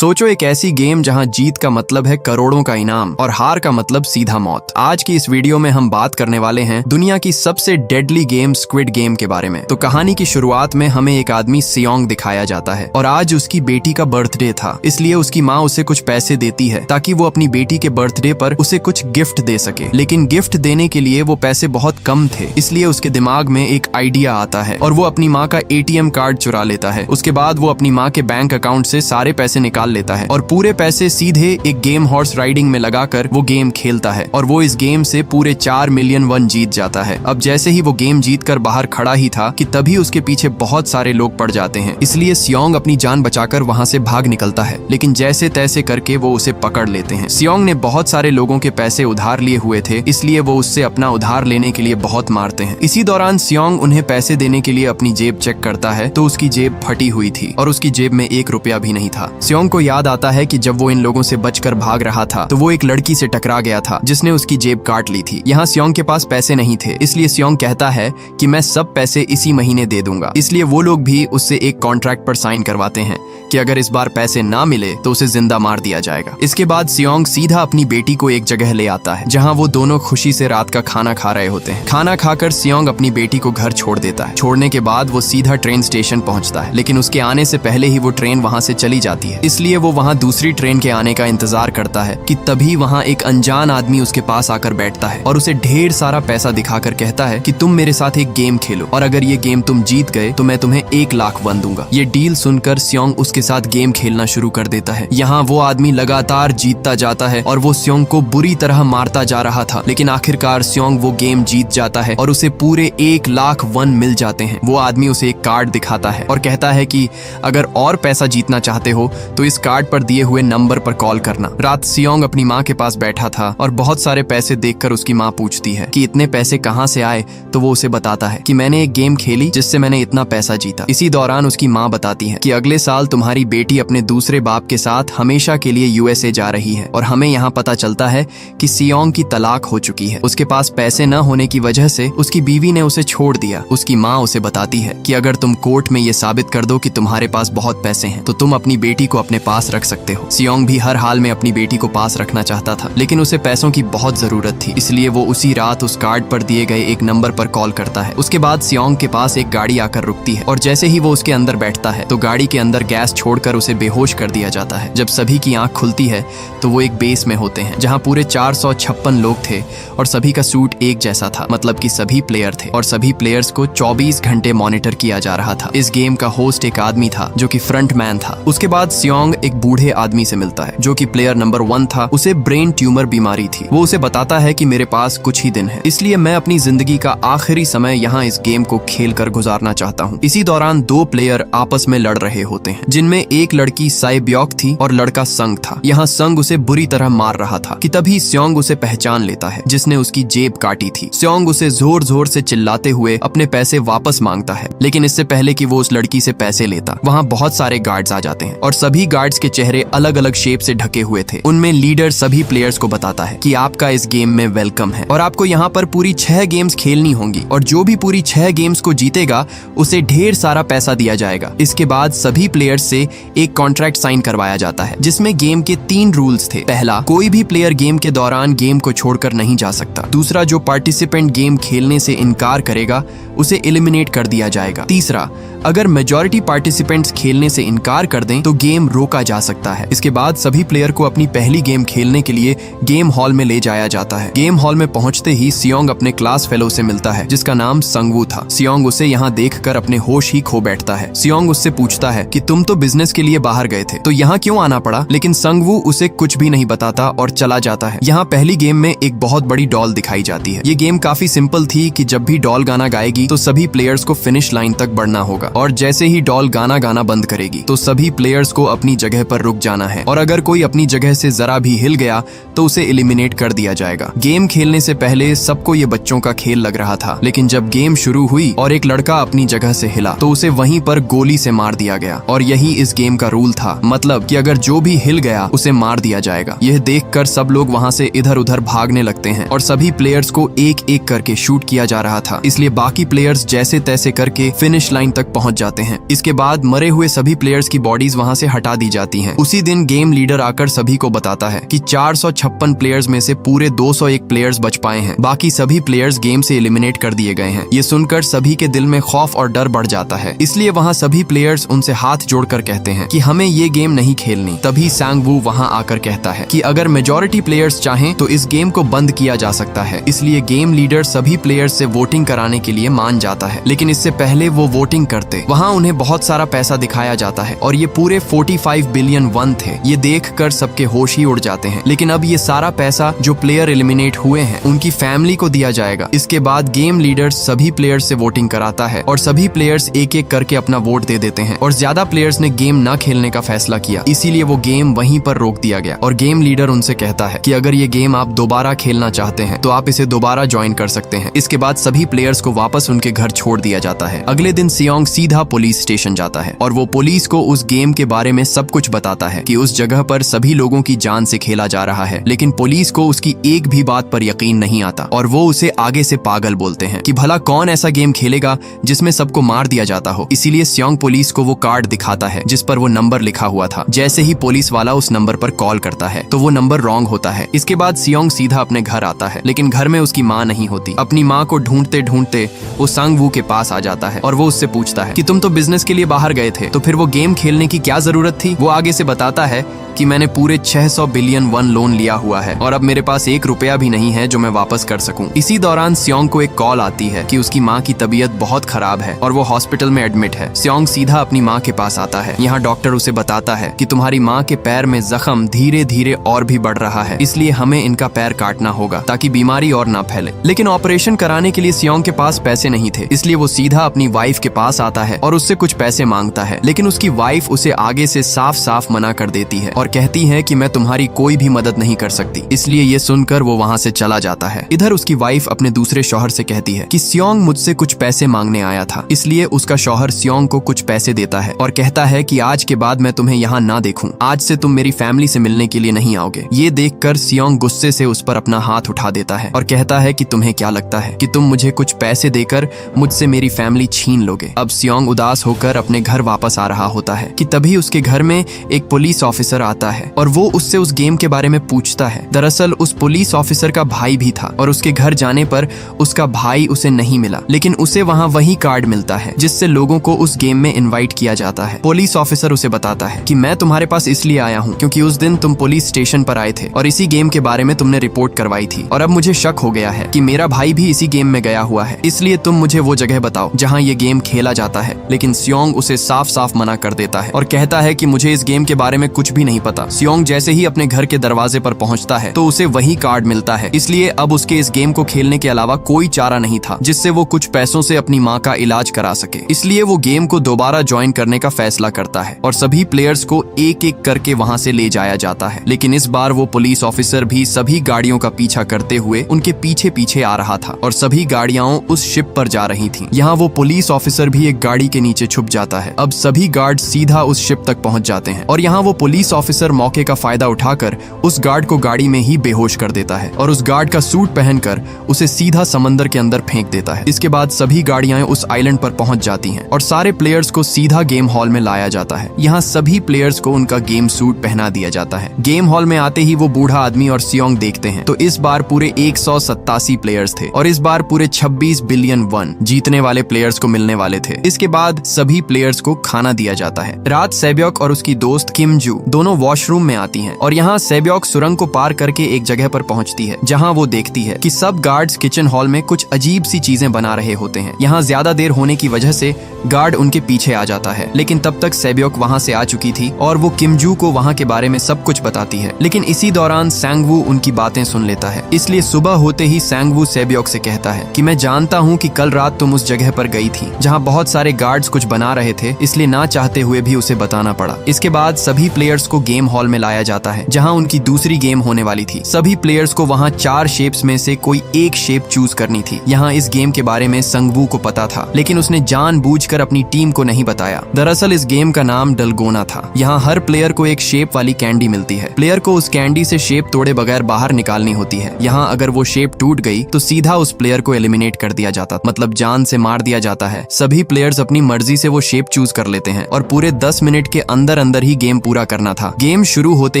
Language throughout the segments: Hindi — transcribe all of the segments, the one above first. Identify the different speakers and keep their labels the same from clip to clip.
Speaker 1: सोचो एक ऐसी गेम जहां जीत का मतलब है करोड़ों का इनाम और हार का मतलब सीधा मौत। आज की इस वीडियो में हम बात करने वाले हैं दुनिया की सबसे डेडली गेम स्क्विड गेम के बारे में। तो कहानी की शुरुआत में हमें एक आदमी सियोंग दिखाया जाता है और आज उसकी बेटी का बर्थडे था, इसलिए उसकी माँ उसे कुछ पैसे देती है ताकि वो अपनी बेटी के बर्थडे पर उसे कुछ गिफ्ट दे सके। लेकिन गिफ्ट देने के लिए वो पैसे बहुत कम थे, इसलिए उसके दिमाग में एक आइडिया आता है और वो अपनी माँ का एटीएम कार्ड चुरा लेता है। उसके बाद वो अपनी माँ के बैंक अकाउंट से सारे पैसे निकाल लेता है और पूरे पैसे सीधे एक गेम हॉर्स राइडिंग में लगाकर वो गेम खेलता है और वो इस गेम से पूरे 4 मिलियन वन जीत जाता है। अब जैसे ही वो गेम जीत कर बाहर खड़ा ही था कि तभी उसके पीछे बहुत सारे लोग पड़ जाते हैं, इसलिए सियोंग अपनी जान बचाकर वहां से भाग निकलता है। लेकिन जैसे तैसे करके वो उसे पकड़ लेते हैं। सियोंग ने बहुत सारे लोगों के पैसे उधार लिए हुए थे, इसलिए वो उससे अपना उधार लेने के लिए बहुत मारते हैं। इसी दौरान सियोंग उन्हें पैसे देने के लिए अपनी जेब चेक करता है तो उसकी जेब फटी हुई थी और उसकी जेब में 1 रुपया भी नहीं था। सियोंग को याद आता है कि जब वो इन लोगों से बचकर भाग रहा था तो वो एक लड़की से टकरा गया था जिसने उसकी जेब काट ली थी। यहाँ सियोंग के पास पैसे नहीं थे, इसलिए सियोंग कहता है कि मैं सब पैसे इसी महीने दे दूंगा। इसलिए वो लोग भी उससे एक कॉन्ट्रैक्ट पर साइन करवाते हैं कि अगर इस बार पैसे ना मिले तो उसे जिंदा मार दिया जाएगा। इसके बाद सियोंग सीधा अपनी बेटी को एक जगह ले आता है जहाँ वो दोनों खुशी से रात का खाना खा रहे होते हैं। खाना खाकर सियोंग अपनी बेटी को घर छोड़ देता है। छोड़ने के बाद वो सीधा ट्रेन स्टेशन पहुंचता है, लेकिन उसके आने से पहले ही वो ट्रेन वहां से चली जाती है, इसलिए वो वहां दूसरी ट्रेन के आने का इंतजार करता है कि तभी वहां एक अनजान आदमी उसके पास आकर बैठता है और उसे ढेर सारा पैसा दिखाकर कहता है कि तुम मेरे साथ एक गेम खेलो और अगर ये गेम तुम जीत गए तो मैं तुम्हें 1 लाख वन दूंगा। ये डील सुनकर सियोंग उसके साथ गेम खेलना शुरू कर देता है। यहाँ वो आदमी लगातार जीतता जाता है और वो सियोंग को बुरी तरह मारता जा रहा था, लेकिन आखिरकार सियोंग वो गेम जीत जाता है और उसे पूरे 1 लाख वन मिल जाते हैं। वो आदमी उसे एक कार्ड दिखाता है और कहता है कि अगर और पैसा जीतना चाहते हो तो इस कार्ड पर दिए हुए नंबर पर कॉल करना। रात सियोंग अपनी माँ के पास बैठा था और बहुत सारे पैसे देखकर उसकी माँ पूछती है कि इतने पैसे कहाँ से आए, तो वो उसे बताता है कि मैंने एक गेम खेली जिससे मैंने इतना पैसा जीता। इसी दौरान उसकी माँ बताती है कि अगले साल तुम्हारी बेटी अपने दूसरे बाप के साथ हमेशा के लिए यूएसए जा रही है और हमें यहाँ पता चलता है कि सियोंग की तलाक हो चुकी है। उसके पास पैसे न होने की वजह से उसकी बीवी ने उसे छोड़ दिया। उसकी माँ उसे बताती है कि अगर तुम कोर्ट में ये साबित कर दो कि तुम्हारे पास बहुत पैसे हैं तो तुम अपनी बेटी को अपने पास रख सकते हो। सियोंग भी हर हाल में अपनी बेटी को पास रखना चाहता था, लेकिन उसे पैसों की बहुत जरूरत थी, इसलिए वो उसी रात उस कार्ड पर दिए गए एक नंबर पर कॉल करता है। उसके बाद सियोंग के पास एक गाड़ी आकर रुकती है और जैसे ही वो उसके अंदर बैठता है तो गाड़ी के अंदर गैस छोड़कर उसे बेहोश कर दिया जाता है। जब सभी की आंख खुलती है तो वो एक बेस में होते हैं जहाँ पूरे 456 लोग थे और सभी का सूट एक जैसा था, मतलब कि सभी प्लेयर थे और सभी प्लेयर्स को 24 घंटे मॉनिटर किया जा रहा था। इस गेम का होस्ट एक आदमी था जो कि फ्रंट मैन था। उसके बाद सियोंग एक बूढ़े आदमी से मिलता है जो कि प्लेयर नंबर 1 था। उसे ब्रेन ट्यूमर बीमारी थी। वो उसे बताता है कि मेरे पास कुछ ही दिन है, इसलिए मैं अपनी जिंदगी का आखिरी समय यहाँ इस गेम को खेल कर गुजारना चाहता हूँ। इसी दौरान 2 प्लेयर आपस में लड़ रहे होते हैं, जिनमें एक लड़की साइब्योक थी और लड़का संग था। यहाँ संग उसे बुरी तरह मार रहा था कि तभी सियोंग उसे पहचान लेता है जिसने उसकी जेब काटी थी। सियोंग उसे जोर जोर से चिल्लाते हुए अपने पैसे वापस मांगता है, लेकिन इससे पहले कि वो उस लड़की से पैसे लेता वहाँ बहुत सारे गार्ड्स आ जाते हैं और सभी गार्ड्स के चेहरे अलग अलग शेप से ढके हुए थे। उनमें लीडर सभी प्लेयर्स को बताता है कि आपका इस गेम में वेलकम है और आपको यहाँ पर पूरी 6 गेम्स खेलनी होंगी और जो भी पूरी 6 गेम्स को जीतेगा उसे ढेर सारा पैसा दिया जाएगा। इसके बाद सभी प्लेयर्स से एक कॉन्ट्रैक्ट साइन करवाया जाता है जिसमें गेम के 3 रूल्स थे। पहला, कोई भी प्लेयर गेम के दौरान गेम को छोड़कर नहीं जा सकता। दूसरा, जो पार्टिसिपेंट गेम खेलने से इनकार करेगा उसे एलिमिनेट कर दिया जाएगा। तीसरा, अगर मेजॉरिटी पार्टिसिपेंट्स खेलने से इनकार कर दें तो गेम रोका जा सकता है। इसके बाद सभी प्लेयर को अपनी पहली गेम खेलने के लिए गेम हॉल में ले जाया जाता है। गेम हॉल में पहुंचते ही सियोंग अपने क्लास फेलो से मिलता है जिसका नाम संगवू था। सियोंग उसे यहाँ देखकर अपने होश ही खो बैठता है। सियोंग उससे पूछता है कि तुम तो बिजनेस के लिए बाहर गए थे तो यहाँ क्यों आना पड़ा, लेकिन संगवू उसे कुछ भी नहीं बताता और चला जाता है। यहाँ पहली गेम में एक बहुत बड़ी डॉल दिखाई जाती है। ये गेम काफी सिंपल थी कि जब भी डॉल गाना गाएगी तो सभी प्लेयर्स को फिनिश लाइन तक बढ़ना होगा और जैसे ही डॉल गाना गाना बंद करेगी तो सभी प्लेयर्स को अपनी जगह पर रुक जाना है और अगर कोई अपनी जगह से जरा भी हिल गया तो उसे एलिमिनेट कर दिया जाएगा। गेम खेलने से पहले सबको ये बच्चों का खेल लग रहा था, लेकिन जब गेम शुरू हुई और एक लड़का अपनी जगह से हिला तो उसे वहीं पर गोली से मार दिया गया और यही इस गेम का रूल था, मतलब कि अगर जो भी हिल गया उसे मार दिया जाएगा। यह देखकर सब लोग वहां से इधर उधर भागने लगते हैं और सभी प्लेयर्स को एक एक करके शूट किया जा रहा था, इसलिए बाकी प्लेयर्स जैसे तैसे करके फिनिश लाइन तक पहुंच जाते हैं। इसके बाद मरे हुए सभी प्लेयर्स की बॉडीज वहां से हटा दी जाती हैं। उसी दिन गेम लीडर आकर सभी को बताता है कि 456 प्लेयर्स में से पूरे 201 प्लेयर्स बच पाए हैं, बाकी सभी प्लेयर्स गेम से एलिमिनेट कर दिए गए हैं। ये सुनकर सभी के दिल में खौफ और डर बढ़ जाता है। इसलिए वहाँ सभी प्लेयर्स उनसे हाथ जोड़कर कहते हैं कि हमें ये गेम नहीं खेलनी। तभी सांग वू वहाँ आकर कहता है कि अगर मेजॉरिटी प्लेयर्स चाहें तो इस गेम को बंद किया जा सकता है। इसलिए गेम लीडर सभी प्लेयर्स से वोटिंग कराने के लिए मान जाता है। लेकिन इससे पहले वो वोटिंग करते वहाँ उन्हें बहुत सारा पैसा दिखाया जाता है और ये पूरे 45 बिलियन वन थे। ये देखकर सबके होश ही उड़ जाते हैं। लेकिन अब ये सारा पैसा जो प्लेयर एलिमिनेट हुए हैं उनकी फैमिली को दिया जाएगा। इसके बाद गेम लीडर सभी प्लेयर्स से वोटिंग कराता है और सभी प्लेयर्स एक एक करके अपना वोट दे देते हैं और ज्यादा प्लेयर्स ने गेम न खेलने का फैसला किया। इसीलिए वो गेम वहीं पर रोक दिया गया और गेम लीडर उनसे कहता है कि अगर ये गेम आप दोबारा खेलना चाहते हैं तो आप इसे दोबारा ज्वाइन कर सकते हैं। इसके बाद सभी प्लेयर्स को वापस उनके घर छोड़ दिया जाता है। अगले दिन सियोंग सीधा पुलिस स्टेशन जाता है और वो पुलिस को उस गेम के बारे में सब कुछ बताता है कि उस जगह पर सभी लोगों की जान से खेला जा रहा है। लेकिन पुलिस को उसकी एक भी बात पर यकीन नहीं आता और वो उसे आगे से पागल बोलते हैं कि भला कौन ऐसा गेम खेलेगा जिसमें सबको मार दिया जाता हो। इसीलिए सियोंग पुलिस को वो कार्ड दिखाता है जिस पर वो नंबर लिखा हुआ था। जैसे ही पुलिस वाला उस नंबर पर कॉल करता है तो वो नंबर रॉन्ग होता है। इसके बाद सियोंग सीधा अपने घर आता है, लेकिन घर में उसकी माँ नहीं होती। अपनी माँ को ढूंढते ढूंढते वो सांग वू के पास आ जाता है और वो उससे पूछता है कि तुम तो बिजनेस के लिए बाहर गए थे, तो फिर वो गेम खेलने की क्या जरूरत थी। वो आगे से बताता है कि मैंने पूरे 600 बिलियन वन लोन लिया हुआ है और अब मेरे पास 1 रुपया भी नहीं है जो मैं वापस कर सकूं। इसी दौरान सियोंग को एक कॉल आती है कि उसकी माँ की तबीयत बहुत खराब है और वो हॉस्पिटल में एडमिट है। सियोंग सीधा अपनी माँ के पास आता है। यहाँ डॉक्टर उसे बताता है कि तुम्हारी माँ के पैर में जख्म धीरे धीरे और भी बढ़ रहा है, इसलिए हमें इनका पैर काटना होगा ताकि बीमारी और ना फैले। लेकिन ऑपरेशन कराने के लिए सियोंग के पास पैसे नहीं थे, इसलिए वो सीधा अपनी वाइफ के पास आता है और उससे कुछ पैसे मांगता है। लेकिन उसकी वाइफ उसे आगे से साफ साफ मना कर देती है और कहती है कि मैं तुम्हारी कोई भी मदद नहीं कर सकती। इसलिए ये सुनकर वो वहाँ से चला जाता है। इधर उसकी वाइफ अपने दूसरे शौहर से कहती है कि सियोंग मुझसे कुछ पैसे मांगने आया था। इसलिए उसका शौहर सियोंग को कुछ पैसे देता है और कहता है कि आज के बाद मैं तुम्हें यहाँ ना देखूं, आज से तुम मेरी फैमिली से मिलने के लिए नहीं आओगे। ये देखकर सियोंग गुस्से से उस पर अपना हाथ उठा देता है और कहता है कि तुम्हें क्या लगता है कि तुम मुझे कुछ पैसे देकर मुझसे मेरी फैमिली छीन लोगे। अब सियोंग उदास होकर अपने घर वापस आ रहा होता है कि तभी उसके घर में एक पुलिस ऑफिसर आता है और वो उससे उस गेम के बारे में पूछता है। दरअसल उस पुलिस ऑफिसर का भाई भी था और उसके घर जाने पर उसका भाई उसे नहीं मिला, लेकिन उसे वहाँ वही कार्ड मिलता है जिससे लोगों को उस गेम में इनवाइट किया जाता है। पुलिस ऑफिसर उसे बताता है कि मैं तुम्हारे पास इसलिए आया हूँ क्योंकि उस दिन तुम पुलिस स्टेशन पर आए थे और इसी गेम के बारे में तुमने रिपोर्ट करवाई थी और अब मुझे शक हो गया है कि मेरा भाई भी इसी गेम में गया हुआ है, इसलिए तुम मुझे वो जगह बताओ जहाँ ये गेम खेला जाता है। लेकिन सियोंग उसे साफ साफ मना कर देता है और कहता है कि मुझे इस गेम के बारे में कुछ भी नहीं पता। सियोंग जैसे ही अपने घर के दरवाजे पर पहुंचता है तो उसे वही कार्ड मिलता है, इसलिए अब उसके इस गेम को खेलने के अलावा कोई चारा नहीं था जिससे वो कुछ पैसों से अपनी माँ का इलाज करा सके। इसलिए वो गेम को दोबारा ज्वाइन करने का फैसला करता है और सभी प्लेयर्स को एक एक करके वहाँ से ले जाया जाता है। लेकिन इस बार वो पुलिस ऑफिसर भी सभी गाड़ियों का पीछा करते हुए उनके पीछे पीछे आ रहा था और सभी गाड़ियां उस शिप पर जा रही थीं। यहाँ वो पुलिस ऑफिसर भी एक गाड़ी के नीचे छुप जाता है। अब सभी गार्ड सीधा उस शिप तक पहुंच जाते हैं और यहाँ वो पुलिस ऑफिसर मौके का फायदा उठाकर उस गार्ड को गाड़ी में ही बेहोश कर देता है और उस गार्ड का सूट पहनकर उसे सीधा समंदर के अंदर फेंक देता है। इसके बाद सभी गाड़ियां उस आइलैंड पर पहुंच जाती हैं और सारे प्लेयर्स को सीधा गेम हॉल में लाया जाता है। यहाँ सभी प्लेयर्स को उनका गेम सूट पहना दिया जाता है। गेम हॉल में आते ही वो बूढ़ा आदमी और सियोंग देखते हैं तो इस बार पूरे 187 प्लेयर्स थे और इस बार पूरे 26 बिलियन वन जीतने वाले प्लेयर्स को मिलने वाले थे। इसके बाद सभी प्लेयर्स को खाना दिया जाता है। रात सेब्योक और उसकी दोस्त किम जू दोनों वॉशरूम में आती हैं और यहाँ सेब्योक सुरंग को पार करके एक जगह पर पहुंचती है जहाँ वो देखती है कि सब गार्ड्स किचन हॉल में कुछ अजीब सी चीजें बना रहे होते हैं। यहाँ ज्यादा देर होने की वजह से गार्ड उनके पीछे आ जाता है, लेकिन तब तक सेब्योक वहाँ से आ चुकी थी और वो किम जू को वहाँ के बारे में सब कुछ बताती है। लेकिन इसी दौरान सांग वू उनकी बातें सुन लेता है। इसलिए सुबह होते ही सांग वू सेब्योक से कहता है कि मैं जानता हूँ कि कल रात तुम उस जगह पर गई थी जहाँ बहुत सारे गार्ड्स कुछ बना रहे थे, इसलिए ना चाहते हुए भी उसे बताना पड़ा। इसके बाद सभी प्लेयर्स को गेम हॉल में लाया जाता है जहां उनकी दूसरी गेम होने वाली थी। सभी प्लेयर्स को वहां 4 शेप्स में से कोई एक शेप चूज करनी थी। यहाँ इस गेम के बारे में संगवू को पता था, लेकिन उसने जानबूझकर अपनी टीम को नहीं बताया। दरअसल इस गेम का नाम डलगोना था। यहाँ हर प्लेयर को एक शेप वाली कैंडी मिलती है। प्लेयर को उस कैंडी से शेप तोड़े बगैर बाहर निकालनी होती है। यहाँ अगर वो शेप टूट गई तो सीधा उस प्लेयर को एलिमिनेट कर दिया जाता, मतलब जान से मार दिया जाता है। सभी प्लेयर्स अपनी मर्जी से वो शेप चूज कर लेते हैं और पूरे 10 मिनट के अंदर अंदर ही गेम पूरा करना था। गेम शुरू होते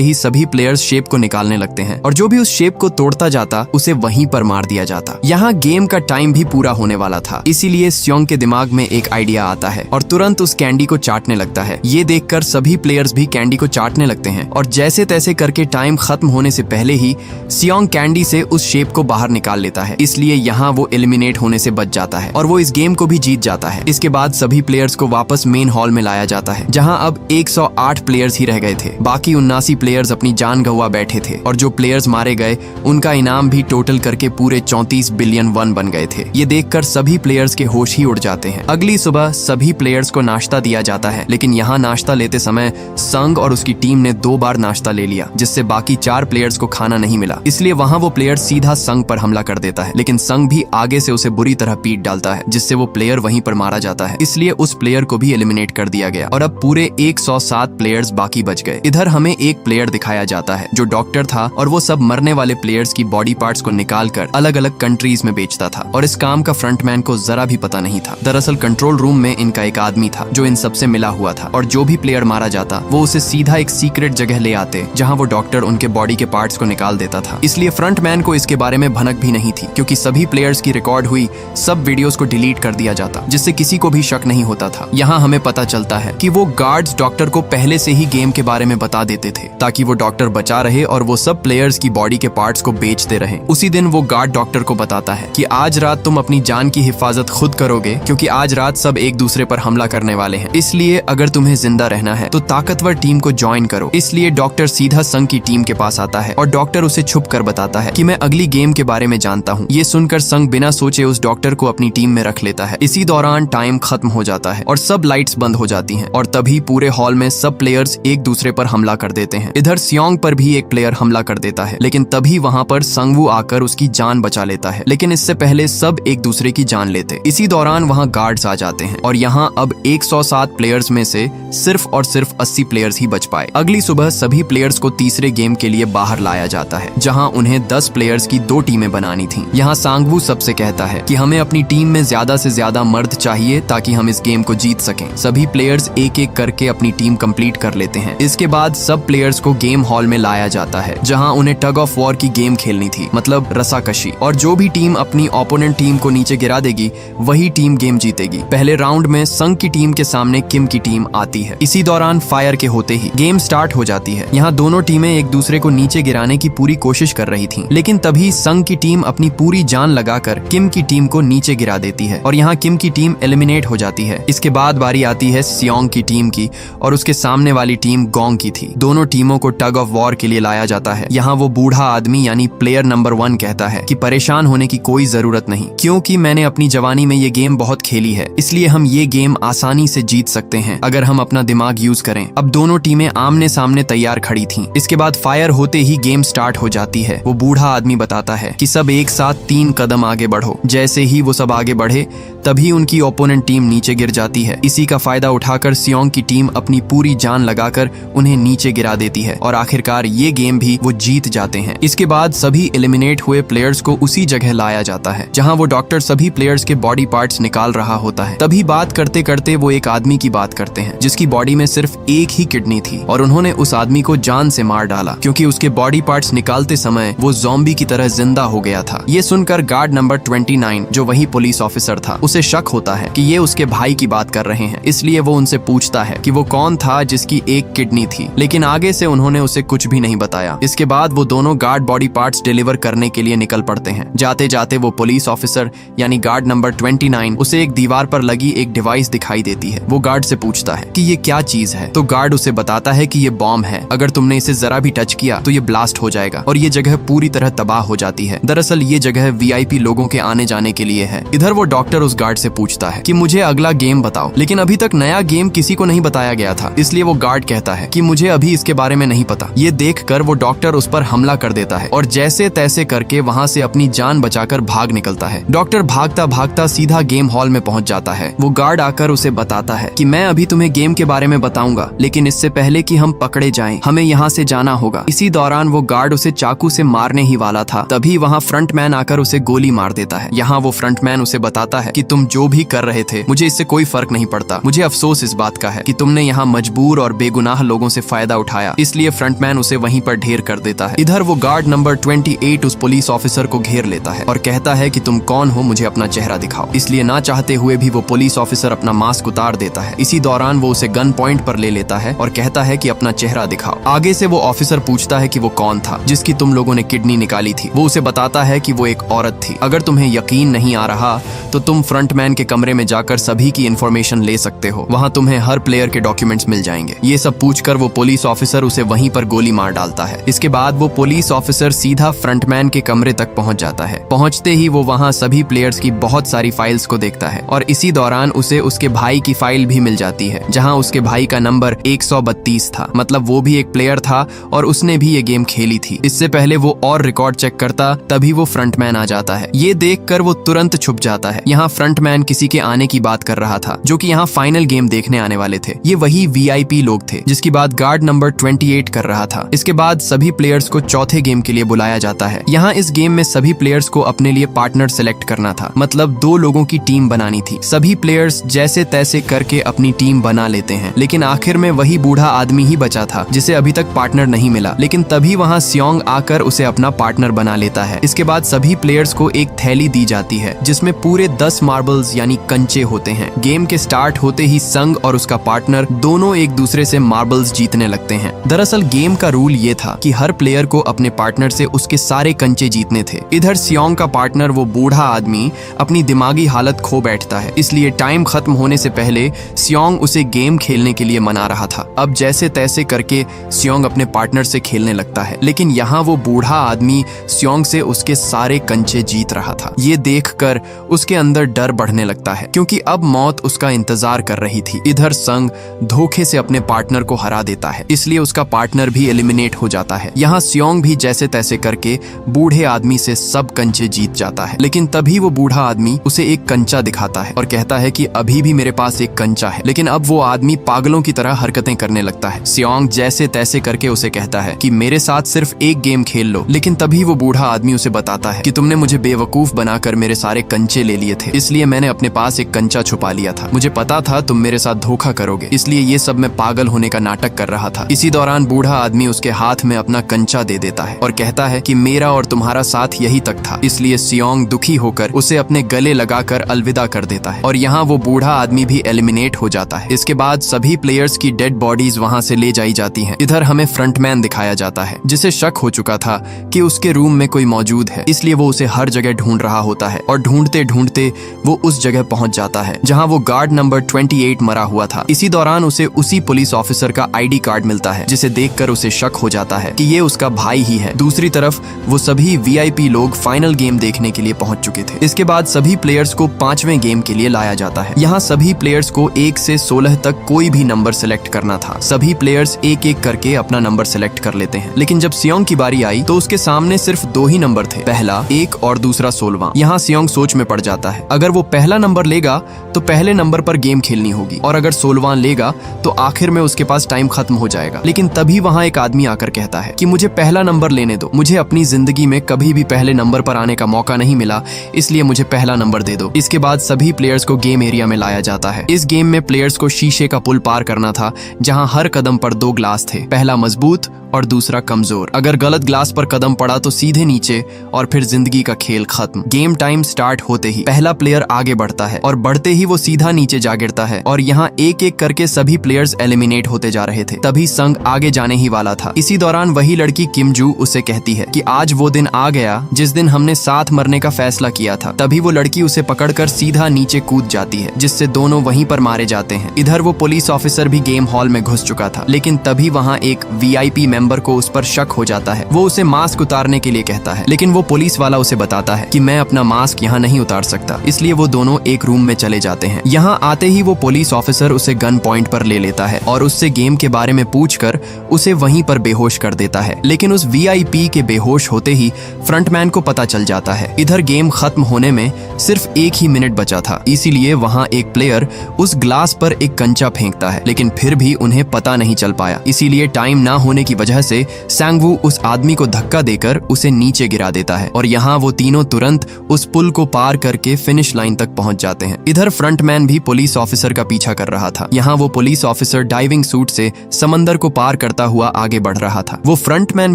Speaker 1: ही सभी प्लेयर्स शेप को निकालने लगते हैं और जो भी उस शेप को तोड़ता जाता उसे वहीं पर मार दिया जाता। यहाँ गेम का टाइम भी पूरा होने वाला था, इसीलिए स्योंग के दिमाग में एक आइडिया आता है और तुरंत उस कैंडी को चाटने लगता है। ये देखकर सभी प्लेयर्स भी कैंडी को चाटने लगते हैं और जैसे तैसे करके टाइम खत्म होने से पहले ही स्योंग कैंडी से उस शेप को बाहर निकाल लेता है। इसलिए यहाँ वो एलिमिनेट होने से बच जाता है और वो इस गेम को भी जीत जाता है। इसके बाद सभी प्लेयर्स को वापस मेन हॉल में लाया जाता है जहाँ अब 108 प्लेयर्स ही रह गए थे। बाकी 79 प्लेयर्स अपनी जान गंवा बैठे थे और जो प्लेयर्स मारे गए उनका इनाम भी टोटल करके पूरे 34 बिलियन वन बन गए थे। ये देखकर सभी प्लेयर्स के होश ही उड़ जाते हैं। अगली सुबह सभी प्लेयर्स को नाश्ता दिया जाता है, लेकिन यहाँ नाश्ता लेते समय संग और उसकी टीम ने 2 बार नाश्ता ले लिया, जिससे बाकी 4 प्लेयर्स को खाना नहीं मिला। इसलिए वहाँ वो प्लेयर सीधा संग पर हमला कर देता है, लेकिन संग भी आगे से उसे बुरी तरह पीट डालता है, जिससे वो प्लेयर वहीं पर मारा जाता है। इसलिए उस प्लेयर को भी एलिमिनेट कर दिया गया और अब पूरे 107 प्लेयर्स बाकी बच गए। इधर हमें एक प्लेयर दिखाया जाता है जो डॉक्टर था और वो सब मरने वाले प्लेयर्स की बॉडी पार्ट्स को निकालकर अलग अलग कंट्रीज में बेचता था और इस काम का फ्रंटमैन को जरा भी पता नहीं था। दरअसल कंट्रोल रूम में इनका एक आदमी था जो इन सबसे मिला हुआ था और जो भी प्लेयर मारा जाता वो उसे सीधा एक सीक्रेट जगह ले आते जहाँ वो डॉक्टर उनके बॉडी के पार्ट्स को निकाल देता था। इसलिए फ्रंटमैन को इसके बारे में भनक भी नहीं थी, क्योंकि सभी प्लेयर्स की रिकॉर्ड हुई सब वीडियोस को डिलीट कर दिया जाता, जिससे किसी को भी शक नहीं होता था। यहाँ हमें पता चलता है कि वो गार्ड्स डॉक्टर को पहले से ही गेम के बारे में बता देते थे ताकि वो डॉक्टर बचा रहे और वो सब प्लेयर्स की बॉडी के पार्ट्स को बेचते रहे। उसी दिन वो गार्ड डॉक्टर को बताता है कि आज रात तुम अपनी जान की हिफाजत खुद करोगे, क्योंकि आज रात सब एक दूसरे पर हमला करने वाले हैं। इसलिए अगर तुम्हें जिंदा रहना है तो ताकतवर टीम को ज्वाइन करो। इसलिए डॉक्टर सीधा संग की टीम के पास आता है और डॉक्टर उसे छुप कर बताता है कि मैं अगली गेम के बारे में जानता हूँ। ये सुनकर संग बिना सोचे उस डॉक्टर को अपनी टीम में रख लेता है। इसी दौरान टाइम खत्म हो जाता है और सब लाइट्स बंद हो जाती हैं और तभी पूरे हॉल में सब प्लेयर्स एक दूसरे पर हमला कर देते हैं। इधर स्योंग पर भी एक प्लेयर हमला कर देता है, लेकिन तभी वहाँ पर संगवू आकर उसकी जान बचा लेता है, लेकिन इससे पहले सब एक दूसरे की जान लेते। इसी दौरान वहाँ गार्ड्स आ जाते हैं और यहाँ अब 107 प्लेयर्स में से सिर्फ और सिर्फ 80 प्लेयर्स ही बच पाए। अगली सुबह सभी प्लेयर्स को तीसरे गेम के लिए बाहर लाया जाता है जहाँ उन्हें 10 प्लेयर्स की 2 टीमें बनानी थी। यहाँ सांगवू सबसे कहता है कि हमें अपनी टीम में ज्यादा से ज्यादा मर्द चाहिए ताकि हम इस गेम को जीत सकें। सभी प्लेयर्स एक एक करके अपनी टीम कंप्लीट कर लेते हैं। इसके बाद सब प्लेयर्स को गेम हॉल में लाया जाता है जहाँ उन्हें टग ऑफ वॉर की गेम खेलनी थी, मतलब रस्साकशी, और जो भी टीम अपनी ओपोनेंट टीम को नीचे गिरा देगी वही टीम गेम जीतेगी। पहले राउंड में संग की टीम के सामने किम की टीम आती है। इसी दौरान फायर के होते ही गेम स्टार्ट हो जाती है। यहाँ दोनों टीमें एक दूसरे को नीचे गिराने की पूरी कोशिश कर रही थी, लेकिन तभी संग की टीम अपनी पूरी जान लगाकर किम की टीम को नीचे गिरा देती है और यहाँ किम की टीम एलिमिनेट हो जाती है। इसके बाद बारी आती है स्योंग की टीम की और उसके सामने वाली टीम गोंग की थी। दोनों टीमों को टग ऑफ वॉर के लिए लाया जाता है। यहाँ वो बूढ़ा आदमी यानी प्लेयर नंबर 1 कहता है कि परेशान होने की कोई जरूरत नहीं, क्योंकि मैंने अपनी जवानी में ये गेम बहुत खेली है, इसलिए हम ये गेम आसानी से जीत सकते हैं अगर हम अपना दिमाग यूज करें। अब दोनों टीमें आमने सामने तैयार खड़ी थीं। इसके बाद फायर होते ही गेम स्टार्ट हो जाती है। वो बूढ़ा आदमी बताता है कि सब एक साथ 3 कदम आगे बढ़ो। जैसे ही वो सब आगे बढ़े तभी उनकी ओपोनेंट टीम नीचे गिर जाती है। इसी का फायदा उठाकर स्योंग की टीम अपनी पूरी जान लगाकर उन्हें नीचे गिरा देती है और आखिरकार ये गेम भी वो जीत जाते हैं। इसके बाद सभी एलिमिनेट हुए प्लेयर्स को उसी जगह लाया जाता है जहां वो डॉक्टर सभी प्लेयर्स के बॉडी पार्ट्स निकाल रहा होता है। तभी बात करते करते वो एक आदमी की बात करते हैं जिसकी बॉडी में सिर्फ एक ही किडनी थी और उन्होंने उस आदमी को जान से मार डाला क्योंकि उसके बॉडी पार्ट्स निकालते समय वो ज़ॉम्बी की तरह जिंदा हो गया था। ये सुनकर गार्ड नंबर 29 जो वही पुलिस ऑफिसर था उसे शक होता है कि ये उसके भाई की बात कर रहे हैं, इसलिए वो उनसे पूछता है कि वो कौन था जिसकी एक किडनी थी, लेकिन आगे से उन्होंने उसे कुछ भी नहीं बताया। इसके बाद वो दोनों गार्ड बॉडी पार्ट्स डिलीवर करने के लिए निकल पड़ते हैं। जाते जाते वो पुलिस ऑफिसर यानी गार्ड नंबर 29 उसे एक दीवार पर लगी एक डिवाइस दिखाई देती है। वो गार्ड से पूछता है कि ये क्या चीज है, तो गार्ड उसे बताता है कि ये बॉम्ब है, अगर तुमने इसे जरा भी टच किया तो ये ब्लास्ट हो जाएगा और ये जगह पूरी तरह तबाह हो जाती है। दरअसल ये जगह VIP लोगों के आने जाने के लिए है। इधर वो डॉक्टर उस गार्ड से पूछता है कि मुझे अगला गेम बताओ, लेकिन अभी तक नया गेम किसी को नहीं बताया गया था, इसलिए वो गार्ड कहता है कि मुझे अभी इसके बारे में नहीं पता। ये देखकर वो डॉक्टर उस पर हमला कर देता है और जैसे तैसे करके वहाँ से अपनी जान बचाकर भाग निकलता है। डॉक्टर भागता भागता सीधा गेम हॉल में पहुंच जाता है। वो गार्ड आकर उसे बताता है कि मैं अभी तुम्हें गेम के बारे में बताऊंगा, लेकिन इससे पहले कि हम पकड़े जाएं, हमें यहाँ से जाना होगा। इसी दौरान वो गार्ड उसे चाकू से मारने ही वाला था, तभी वहाँ फ्रंटमैन आकर उसे गोली मार देता है। यहाँ वो फ्रंटमैन उसे बताता है कि तुम जो भी कर रहे थे मुझे इससे कोई फर्क नहीं पड़ता। मुझे अफसोस इस बात का है कि तुमने यहाँ मजबूर और बेगुनाह लोगों से फायदा उठाया, इसलिए फ्रंटमैन उसे वहीं पर ढेर कर देता है। इधर वो गार्ड नंबर 28 उस पुलिस ऑफिसर को घेर लेता है और कहता है कि तुम कौन हो, मुझे अपना चेहरा दिखाओ। इसलिए ना चाहते हुए भी वो पुलिस ऑफिसर अपना मास्क उतार देता है। इसी दौरान वो उसे गन पॉइंट पर ले लेता है और कहता है कि अपना चेहरा दिखाओ। आगे से वो ऑफिसर पूछता है कि वो कौन था जिसकी तुम लोगों ने किडनी निकाली थी। वो उसे बताता है कि वो एक औरत थी। अगर तुम्हें यकीन नहीं आ रहा तो तुम फ्रंटमैन के कमरे में जाकर सभी की इंफॉर्मेशन ले सकते हो, वहाँ तुम्हें हर प्लेयर के डॉक्यूमेंट्स मिल जाएंगे। ये सब पूछकर वो पुलिस ऑफिसर उसे वहीं पर गोली मार डालता है। इसके बाद वो पुलिस ऑफिसर सीधा फ्रंटमैन के कमरे तक पहुंच जाता है। पहुंचते ही वो वहाँ सभी प्लेयर्स की बहुत सारी फाइल्स को देखता है और इसी दौरान उसे उसके भाई की फाइल भी मिल जाती है, जहाँ उसके भाई का नंबर 132 था। मतलब वो भी एक प्लेयर था और उसने भी ये गेम खेली थी। इससे पहले वो और रिकॉर्ड चेक करता तभी वो फ्रंटमैन आ जाता है। ये देखकर वो तुरंत छुप जाता है। यहाँ फ्रंटमैन किसी के आने की बात कर रहा था जो कि यहाँ फाइनल गेम देखने आने वाले थे। ये वही VIP लोग थे जिसकी बात गार्ड नंबर 28 कर रहा था। इसके बाद सभी प्लेयर्स को चौथे गेम के लिए बुलाया जाता है। यहाँ इस गेम में सभी प्लेयर्स को अपने लिए पार्टनर सेलेक्ट करना था, मतलब 2 लोगों की टीम बनानी थी। सभी प्लेयर्स जैसे तैसे करके अपनी टीम बना लेते हैं, लेकिन आखिर में वही बूढ़ा आदमी ही बचा था जिसे अभी तक पार्टनर नहीं मिला। लेकिन तभी वहाँ सियोंग आकर उसे अपना पार्टनर बना लेता है। इसके बाद सभी प्लेयर्स को एक थैली दी जाती है जिसमें पूरे 10 मार्बल्स यानी कंचे होते हैं। गेम के स्टार्ट होते ही संग और उसका पार्टनर दोनों एक दूसरे से मार्बल्स जीतने लगते हैं। दरअसल गेम का रूल ये था कि हर प्लेयर को अपने पार्टनर से उसके सारे कंचे जीतने थे। इधर सियोंग का पार्टनर वो बूढ़ा आदमी अपनी दिमागी हालत खो बैठता है, इसलिए टाइम खत्म होने से पहले सियोंग उसे गेम खेलने के लिए मना रहा था। अब जैसे तैसे करके सियोंग अपने पार्टनर से खेलने लगता है, लेकिन यहाँ वो बूढ़ा आदमी सियोंग से उसके सारे कंचे जीत रहा था। ये देखकर उसके अंदर डर बढ़ने लगता है क्योंकि अब मौत उसका इंतजार कर रही थी। इधर संग धोखे से अपने पार्टनर को हरा देता है, इसलिए उसका पार्टनर भी एलिमिनेट हो जाता है। यहाँ सियोंग भी जैसे तैसे करके बूढ़े आदमी से सब कंचे जीत जाता है, लेकिन तभी वो बूढ़ा आदमी उसे एक कंचा दिखाता है और कहता है कि अभी भी मेरे पास एक कंचा है। लेकिन अब वो आदमी पागलों की तरह हरकतें करने लगता है। सियोंग जैसे तैसे करके उसे कहता है कि मेरे साथ सिर्फ एक गेम खेल लो, लेकिन तभी वो बूढ़ा आदमी उसे बताता है कि तुमने मुझे बेवकूफ बनाकर मेरे सारे कंचे ले लिए थे, इसलिए मैंने अपने पास एक कंचा छुपा लिया था। मुझे पता था तुम मेरे साथ धोखा करोगे, इसलिए ये सब मैं पागल होने का नाटक कर रहा था। इसी दौरान बूढ़ा आदमी उसके हाथ में अपना कंचा दे देता है और कहता है कि मेरा और तुम्हारा साथ यही तक था। इसलिए सियोंग दुखी होकर उसे अपने गले लगाकर अलविदा कर देता है और यहाँ वो बूढ़ा आदमी भी एलिमिनेट हो जाता है। इसके बाद सभी प्लेयर्स की डेड बॉडीज वहाँ से ले जाई जाती हैं। इधर हमें फ्रंटमैन दिखाया जाता है जिसे शक हो चुका था कि उसके रूम में कोई मौजूद है, इसलिए वो उसे हर जगह ढूंढ रहा होता है और ढूंढते ढूंढते वो उस जगह पहुंच जाता है जहां वो गार्ड नंबर 28 मरा हुआ था। इसी दौरान उसे उसी पुलिस ऑफिसर का ID कार्ड मिलता है जिसे देखकर उसे शक हो जाता है कि ये उसका भाई ही है। दूसरी तरफ वो सभी VIP लोग फाइनल गेम देखने के लिए पहुंच चुके थे। इसके बाद सभी प्लेयर्स को 5वें गेम के लिए लाया जाता है। यहाँ सभी प्लेयर्स को 1 से 16 तक कोई भी नंबर सेलेक्ट करना था। सभी प्लेयर्स एक एक करके अपना नंबर सेलेक्ट कर लेते हैं, लेकिन जब सियोंग की बारी आई तो उसके सामने सिर्फ 2 ही नंबर थे, पहला 1 और दूसरा 16वां। यहाँ सियोंग सोच में पड़ जाता है, अगर वो पहला नंबर लेगा तो पहले नंबर पर गेम खेलनी होगी और अगर 16वां लेगा तो आखिर में उसके पास टाइम खत्म हो जाएगा। लेकिन तभी वहाँ एक आदमी आकर कहता है कि मुझे पहला नंबर लेने दो, मुझे अपनी जिंदगी में कभी भी पहले नंबर पर आने का मौका नहीं मिला, इसलिए मुझे पहला नंबर दे दो। इसके बाद सभी प्लेयर्स को गेम एरिया में लाया जाता है। इस गेम में प्लेयर्स को शीशे का पुल पार करना था जहाँ हर कदम पर 2 ग्लास थे, पहला मजबूत और दूसरा कमजोर। अगर गलत ग्लास पर कदम पड़ा तो सीधे नीचे और फिर जिंदगी का खेल खत्म। गेम टाइम स्टार्ट होते ही पहला प्लेयर आगे बढ़ता है और बढ़ते ही वो सीधा नीचे जा गिरता है और यहाँ एक एक करके सभी प्लेयर्स एलिमिनेट होते जा रहे थे। तभी संग आगे जाने ही वाला था। इसी दौरान वही लड़की किम जू उसे कहती है कि आज वो दिन आ गया जिस दिन हमने साथ मरने का फैसला किया था। तभी वो लड़की उसे पकड़कर सीधा नीचे कूद जाती है, जिससे दोनों वहीं पर मारे जाते हैं। इधर वो पुलिस ऑफिसर भी गेम हॉल में घुस चुका था, लेकिन तभी वहाँ एक VIP मेंबर को उस पर शक हो जाता है। वो उसे मास्क उतारने के लिए कहता है, लेकिन वो पुलिस वाला उसे बताता है कि मैं अपना मास्क यहाँ नहीं उतार सकता, इसलिए वो दोनों एक रूम में चले जाते हैं। यहाँ आते ही वो पुलिस ऑफिसर उसे गन पॉइंट पर ले लेता है और उससे गेम के बारे में पूछकर उसे वहीं पर बेहोश कर देता है। लेकिन उस VIP के बेहोश होते ही फ्रंटमैन को पता चल जाता है। इधर गेम खत्म होने में सिर्फ 1 ही मिनट बचा था, इसीलिए वहां एक प्लेयर उस ग्लास पर एक कंचा फेंकता है, लेकिन फिर भी उन्हें पता नहीं चल पाया। इसीलिए टाइम ना होने की वजह से सांगवू उस आदमी को धक्का देकर उसे नीचे गिरा देता है और यहाँ वो तीनों तुरंत उस पुल को पार करके फिनिश लाइन तक पहुंच जाते हैं। इधर फ्रंटमैन भी पुलिस ऑफिसर का पीछा कर रहा था। यहाँ वो पुलिस ऑफिसर डाइविंग सूट से समंदर को पार करता हुआ आगे बढ़ रहा था। वो फ्रंटमैन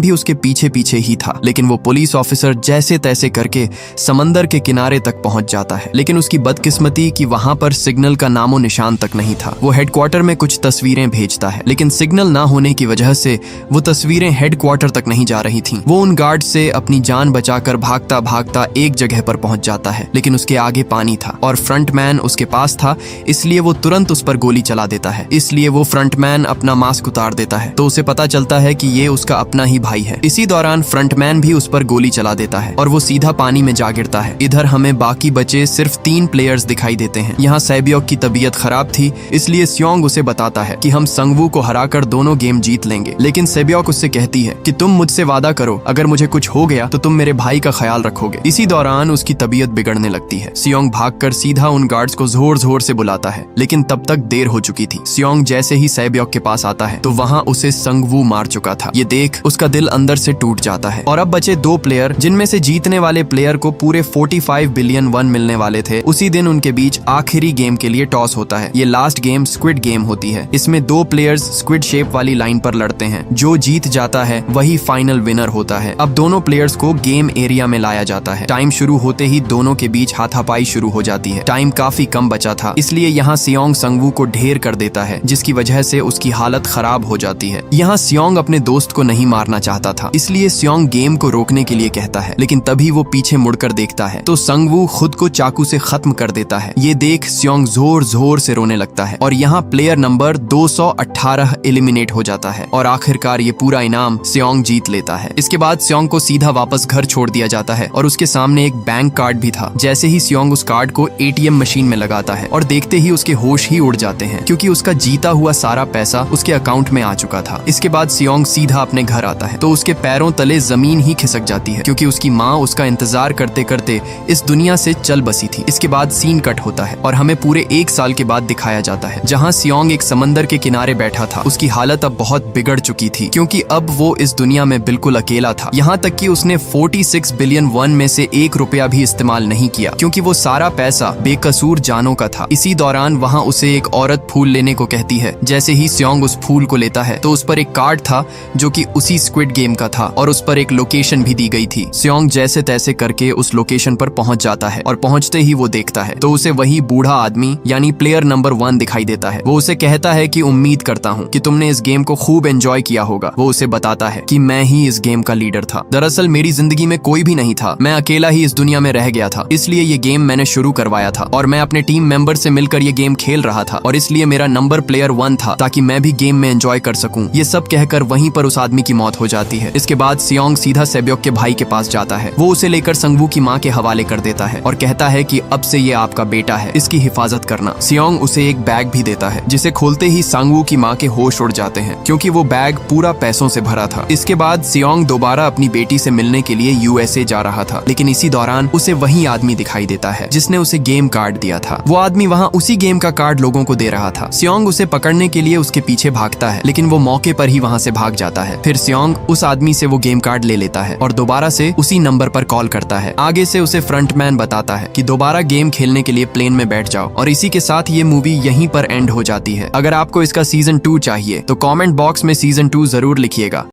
Speaker 1: भी उसके पीछे पीछे ही था, लेकिन वो पुलिस ऑफिसर जैसे तैसे करके समंदर के किनारे तक पहुंच जाता है। लेकिन उसकी बदकिस्मती कि वहां पर सिग्नल का नामो निशान तक नहीं था। वो हेडक्वार्टर में कुछ तस्वीरें भेजता है, लेकिन सिग्नल ना होने की वजह से वो तस्वीरें हेडक्वार्टर तक नहीं जा रही थीं। वो उन गार्ड से अपनी जान बचाकर भागता भागता एक जगह पर पहुंच जाता है, लेकिन उसके आगे पानी था और फ्रंटमैन उसके पास था, इसलिए वो तुरंत उस पर गोली चला देता है। इसलिए वो फ्रंटमैन अपना मास्क उतार देता है, तो उसे पता चलता है कि ये उसका अपना ही भाई है। इसी दौरान फ्रंटमैन भी उस पर गोली चला देता है और वो सीधा पानी में जा गिरता है। इधर हमें बाकी बचे सिर्फ 3 प्लेयर्स दिखाई देते हैं। यहाँ सैबियोक की तबीयत खराब थी, इसलिए स्योंग उसे बताता है कि हम संगवू को हराकर दोनों गेम जीत लेंगे। लेकिन सैबियोक उससे कहती है कि तुम मुझसे वादा करो, अगर मुझे कुछ हो गया तो तुम मेरे भाई का ख्याल रखोगे। इसी दौरान उसकी तबीयत बिगड़ने लगती है। स्योंग भागकर सीधा उन गार्ड्स को जोर जोर से बुलाता है, लेकिन तब तक देर हो चुकी थी। स्योंग जैसे ही सैबियोक के पास आता है तो वहाँ उसे संगवू मार चुका था। ये देख उसका दिल अंदर से टूट जाता है। और अब बचे 2 प्लेयर, जिनमें से जीतने वाले प्लेयर को पूरे 45 बिलियन वन मिलने वाले थे। उसी दिन उनके बीच आखिरी गेम के लिए टॉस होता है। ये लास्ट गेम स्क्विड गेम होती है। इसमें 2 प्लेयर्स स्क्विड शेप वाली लाइन पर लड़ते हैं। जो जीत जाता है वही फाइनल विनर होता है। अब दोनों प्लेयर्स को गेम एरिया में लाया जाता है। टाइम शुरू होते ही दोनों के बीच हाथापाई शुरू हो जाती है। टाइम काफी कम बचा था, इसलिए यहाँ स्योंग संगवू को ढेर कर देता है, जिसकी वजह से उसकी हालत खराब हो जाती है। यहाँ स्योंग अपने दोस्त को नहीं मारना चाहता था, इसलिए स्योंग गेम को रोकने के लिए कहता है, लेकिन तभी वो पीछे मुड़कर देखता है तो संगवू खुद को चाकू से खत्म कर देता है। ये देख स्योंग जोर जोर से रोने लगता है और यहाँ प्लेयर नंबर 218 एलिमिनेट हो जाता है और आखिरकार ये पूरा इनाम स्योंग जीत लेता है। इसके बाद स्योंग को सीधा वापस घर छोड़ दिया जाता है और उसके सामने एक बैंक कार्ड भी था। जैसे ही स्योंग उस कार्ड को ATM मशीन में लगाता है और देखते ही उसके होश ही उड़ जाते हैं, क्योंकि उसका जीता हुआ सारा पैसा उसके अकाउंट में आ चुका था। इसके बाद स्योंग सीधा अपने घर आता है तो उसके पैरों तले जमीन ही खिसक जाती है, क्योंकि उसकी माँ उसका इंतजार करते करते इस दुनिया से चल बसी थी। इसके बाद सीन कट होता है और हमें पूरे 1 साल के बाद दिखाया जाता है, जहाँ स्योंग एक समंदर के किनारे बैठा था। उसकी हालत अब बहुत बिगड़ चुकी थी, क्योंकि अब वो इस दुनिया में बिल्कुल अकेला था। यहाँ तक कि उसने 46 बिलियन वन में से 1 रुपया भी इस्तेमाल नहीं किया, क्योंकि वो सारा पैसा बेकसूर जानों का था। इसी दौरान वहाँ उसे एक औरत फूल लेने को कहती है। जैसे ही स्योंग उस फूल को लेता है तो उस पर एक कार्ड था जो कि उसी स्क्विड गेम का था और उस पर एक लोकेशन भी दी गई थी। स्योंग जैसे तैसे करके उस लोकेशन पर पहुंच जाता है और पहुंचते ही वो देखता है तो उसे वही बूढ़ा आदमी यानी प्लेयर नंबर 1 दिखाई देता है। वो उसे कहता है कि उम्मीद करता हूँ कि तुमने इस गेम को खूब एंजॉय किया होगा। वो उसे बताता है कि मैं ही इस गेम का लीडर था। दरअसल मेरी जिंदगी में कोई भी नहीं था, मैं अकेला ही इस दुनिया में रह गया था, इसलिए ये गेम मैंने शुरू करवाया था और मैं अपने टीम मेंबर से मिलकर ये गेम खेल रहा था और इसलिए मेरा नंबर प्लेयर 1 था, ताकि मैं भी गेम में एंजॉय कर सकूं। ये सब कहकर वहीं पर उस आदमी की मौत हो जाती है। इसके बाद स्योंग सीधा सैबियोक के भाई के पास जाता है। वो उसे लेकर संगवू की माँ के हवाले कर देता है और कहता है कि अब से ये आपका बेटा है, इसकी हिफाजत करना। स्योंग उसे एक बैग भी देता है, जिसे खोलते ही संगवू की माँ के होश उड़ जाते हैं, क्योंकि वो बैग पूरा पैसों से भरा था। इसके बाद स्योंग दोबारा अपनी बेटी से मिलने के लिए USA जा रहा था, लेकिन इसी दौरान उसे वही आदमी दिखाई देता है जिसने उसे गेम कार्ड दिया था। वो आदमी वहाँ उसी गेम का कार्ड लोगों को दे रहा था। स्योंग उसे पकड़ने के लिए उसके पीछे भागता है, लेकिन वो मौके पर ही वहाँ से भाग जाता है। फिर स्योंग उस आदमी से वो गेम कार्ड ले लेता है और दोबारा से उसी नंबर पर कॉल करता है। आगे से उसे फ्रंटमैन बताता है कि दोबारा गेम खेलने के लिए प्लेन में बैठ जाओ। और इसी के साथ ये मूवी यहीं पर एंड हो जाती है। अगर आपको इसका सीजन 2 चाहिए तो कमेंट बॉक्स में सीजन 2 जरूर लिखिएगा।